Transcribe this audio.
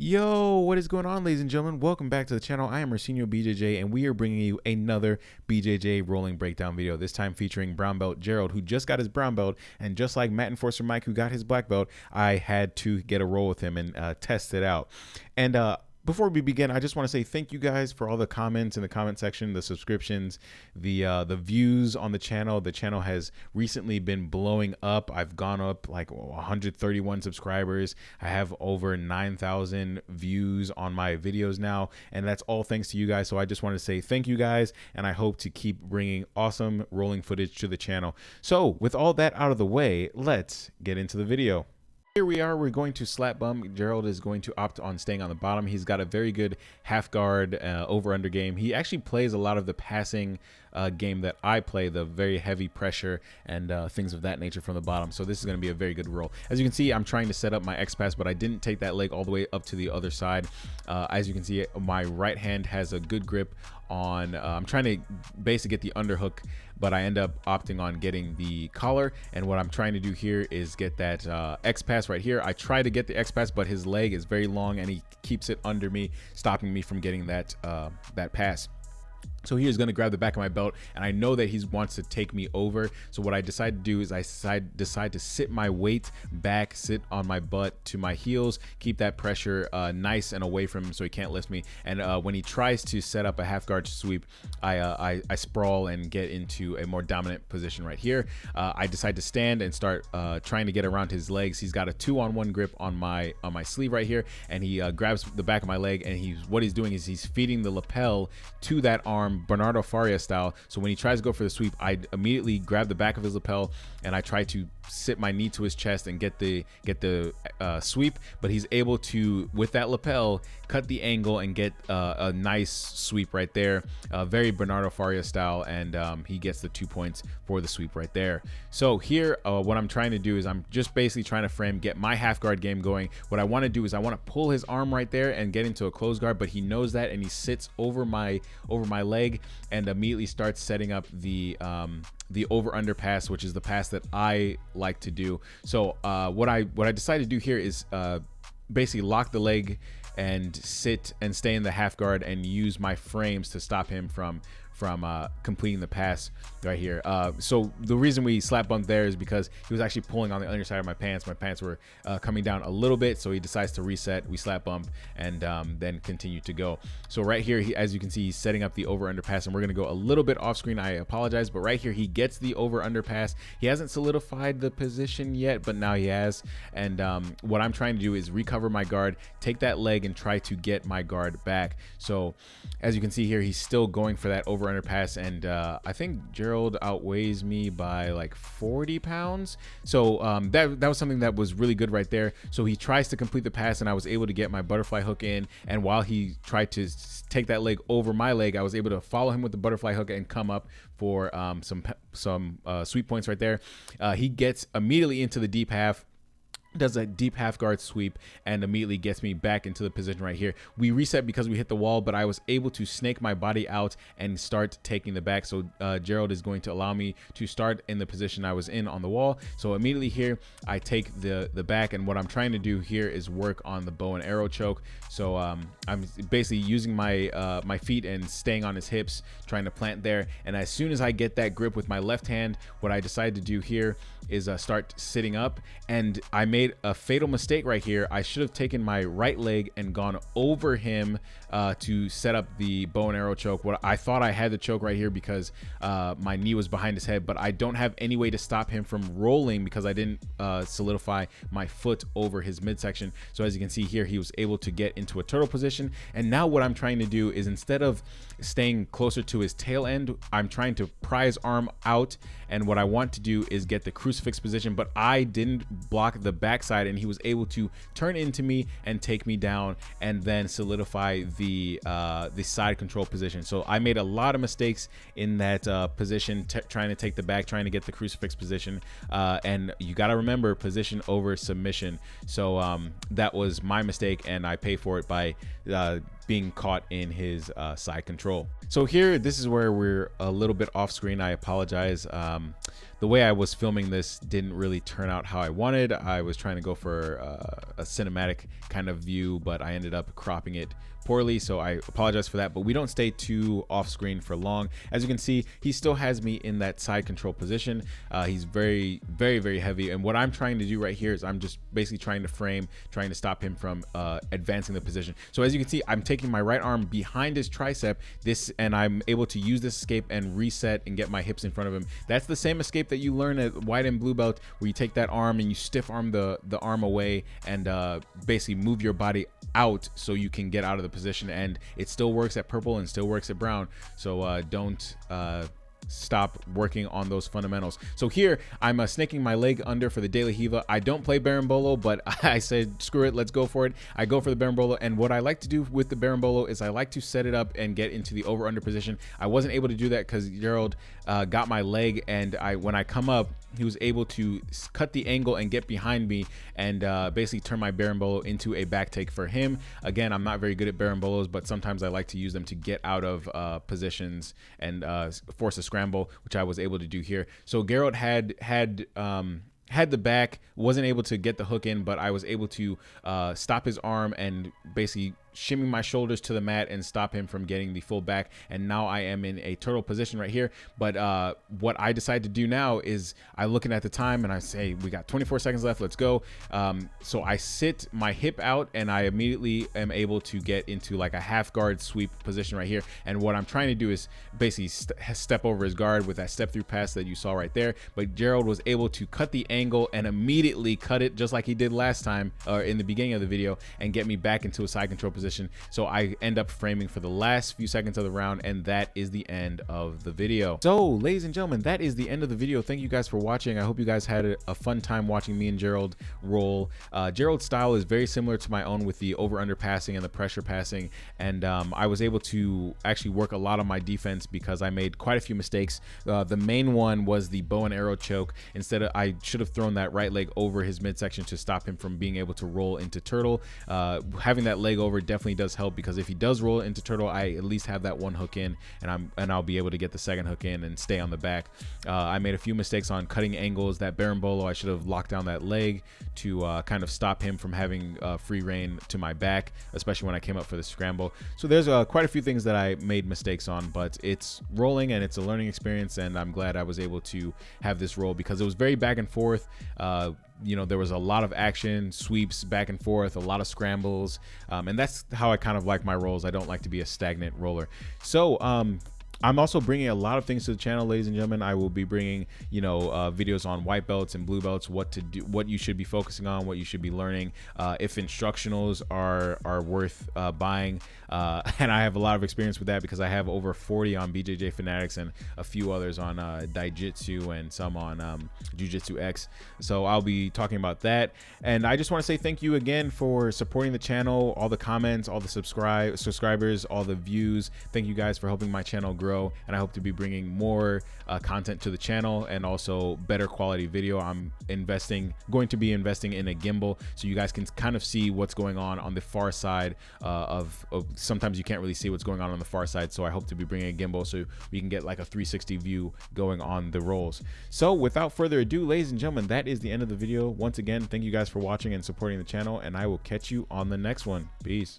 Yo, what is going on, ladies and gentlemen? Welcome back to the channel. I am Arsenio BJJ, and we are bringing you another BJJ rolling breakdown video, this time featuring brown belt Gerald, who just got his brown belt, and just like Matt Enforcer Mike, who got his black belt, I had to get a roll with him and test it out. And before we begin, I just want to say thank you guys for all the comments in the comment section, the subscriptions, the views on the channel. The channel has recently been blowing up. I've gone up like 131 subscribers. I have over 9,000 views on my videos now, and that's all thanks to you guys. So I just want to say thank you guys, and I hope to keep bringing awesome rolling footage to the channel. So with all that out of the way, let's get into the video. Here we are, we're going to slap bump. Gerald is going to opt on staying on the bottom. He's got a very good half guard over-under game. He actually plays a lot of the passing game that I play, the very heavy pressure and things of that nature from the bottom. So this is going to be a very good roll. As you can see, I'm trying to set up my X pass, but I didn't take that leg all the way up to the other side. As you can see, my right hand has a good grip on, I'm trying to basically get the underhook, but I end up opting on getting the collar. And what I'm trying to do here is get that X pass right here. I try to get the X pass, but his leg is very long and he keeps it under me, stopping me from getting that that pass. So he is going to grab the back of my belt, and I know that he wants to take me over. So what I decide to do is I decide to sit my weight back, sit on my butt to my heels, keep that pressure nice and away from him so he can't lift me. And when he tries to set up a half guard sweep, I sprawl and get into a more dominant position right here. I decide to stand and start trying to get around his legs. He's got a 2-on-1 grip on my sleeve right here, and he grabs the back of my leg, and what he's doing is he's feeding the lapel to that arm, Bernardo Faria style. So when he tries to go for the sweep, I immediately grab the back of his lapel and I try to sit my knee to his chest and get the sweep, but he's able to, with that lapel, cut the angle and get a nice sweep right there, very Bernardo Faria style, and he gets the 2 points for the sweep right there. So here, what I'm trying to do is I'm just basically trying to get my half guard game going. What I want to do is I want to pull his arm right there and get into a close guard, but he knows that, and he sits over my leg and immediately starts setting up the over under pass, which is the pass that I like to do. So what I decided to do here is basically lock the leg and sit and stay in the half guard and use my frames to stop him from completing the pass right here. So the reason we slap bumped there is because he was actually pulling on the underside of my pants. My pants were coming down a little bit, so he decides to reset. We slap bump and then continue to go. So right here, as you can see, he's setting up the over under pass, and we're gonna go a little bit off screen. I apologize, but right here he gets the over under pass. He hasn't solidified the position yet, but now he has. And what I'm trying to do is recover my guard, take that leg, and try to get my guard back. So as you can see here, he's still going for that over under pass, and I think Gerald outweighs me by like 40 pounds. So that was something that was really good right there. So he tries to complete the pass, and I was able to get my butterfly hook in, and while he tried to take that leg over my leg, I was able to follow him with the butterfly hook and come up for some sweep points right there. He gets immediately into the deep half, does a deep half guard sweep, and immediately gets me back into the position right here. We reset because we hit the wall, but I was able to snake my body out and start taking the back. So Gerald is going to allow me to start in the position I was in on the wall. So immediately here, I take the back, and what I'm trying to do here is work on the bow and arrow choke. So I'm basically using my my feet and staying on his hips, trying to plant there. And as soon as I get that grip with my left hand, what I decide to do here is start sitting up, and I made a fatal mistake right here. I should have taken my right leg and gone over him to set up the bow and arrow choke. What I thought I had the choke right here because my knee was behind his head, but I don't have any way to stop him from rolling because I didn't solidify my foot over his midsection. So as you can see here, he was able to get into a turtle position. And now what I'm trying to do is, instead of staying closer to his tail end, I'm trying to pry his arm out, and what I want to do is get the crucifix position, but I didn't block the backside, and he was able to turn into me and take me down and then solidify the side control position. So I made a lot of mistakes in that position, trying to take the back, trying to get the crucifix position, and you got to remember position over submission. So that was my mistake, and I pay for it by being caught in his side control. So here, this is where we're a little bit off screen. I apologize. The way I was filming this didn't really turn out how I wanted. I was trying to go for a cinematic kind of view, but I ended up cropping it poorly, so I apologize for that. But we don't stay too off screen for long. As you can see, he still has me in that side control position. He's very, very, very heavy, and what I'm trying to do right here is I'm just basically trying to frame, trying to stop him from advancing the position. So as you can see, I'm taking my right arm behind his tricep, and I'm able to use this escape and reset and get my hips in front of him. That's the same escape that you learn at white and blue belt, where you take that arm and you stiff arm the arm away and basically move your body out so you can get out of the position. And it still works at purple and still works at brown. So don't stop working on those fundamentals. So here I'm snaking my leg under for the De La Hiva. I don't play Berimbolo, but I said screw it, let's go for it. I go for the Berimbolo, and what I like to do with the Berimbolo is I like to set it up and get into the over under position. I wasn't able to do that because Gerald got my leg, and when I come up, he was able to cut the angle and get behind me and basically turn my Berimbolo into a back take for him. Again, I'm not very good at Berimbolos, but sometimes I like to use them to get out of positions and force a scramble, which I was able to do here. So Gerald had the back, wasn't able to get the hook in, but I was able to stop his arm and basically shimmy my shoulders to the mat and stop him from getting the full back. And now I am in a turtle position right here. But what I decide to do now is I looking at the time and I say, we got 24 seconds left, let's go. So I sit my hip out and I immediately am able to get into like a half guard sweep position right here. And what I'm trying to do is basically step over his guard with that step through pass that you saw right there. But Gerald was able to cut the angle and immediately cut it just like he did last time in the beginning of the video and get me back into a side control position. So I end up framing for the last few seconds of the round, and that is the end of the video. So ladies and gentlemen, that is the end of the video. Thank you guys for watching. I hope you guys had a fun time watching me and Gerald roll. Gerald's style is very similar to my own with the over under passing and the pressure passing, and I was able to actually work a lot on my defense because I made quite a few mistakes. The main one was the bow and arrow choke. Instead of, I should have thrown that right leg over his midsection to stop him from being able to roll into turtle. Having that leg over definitely does help, because if he does roll into turtle, I at least have that one hook in, and I'll be able to get the second hook in and stay on the back. I made a few mistakes on cutting angles. That Berimbolo, I should have locked down that leg to kind of stop him from having free reign to my back, especially when I came up for the scramble. So there's quite a few things that I made mistakes on, but it's rolling and it's a learning experience, and I'm glad I was able to have this roll because it was very back and forth. You know, there was a lot of action, sweeps back and forth, a lot of scrambles, and that's how I kind of like my rolls. I don't like to be a stagnant roller. So I'm also bringing a lot of things to the channel, ladies and gentlemen. I will be bringing, you know, videos on white belts and blue belts, what to do, what you should be focusing on, what you should be learning, if instructionals are worth buying. And I have a lot of experience with that because I have over 40 on BJJ Fanatics and a few others on Jiu-Jitsu and some on Jiu-Jitsu X. So I'll be talking about that. And I just want to say thank you again for supporting the channel, all the comments, all the subscribers, all the views. Thank you guys for helping my channel grow. And I hope to be bringing more content to the channel and also better quality video. I'm going to be investing in a gimbal so you guys can kind of see what's going on the far side of sometimes you can't really see what's going on the far side. So I hope to be bringing a gimbal so we can get like a 360 view going on the rolls. So without further ado, ladies and gentlemen, that is the end of the video. Once again, thank you guys for watching and supporting the channel, and I will catch you on the next one. Peace.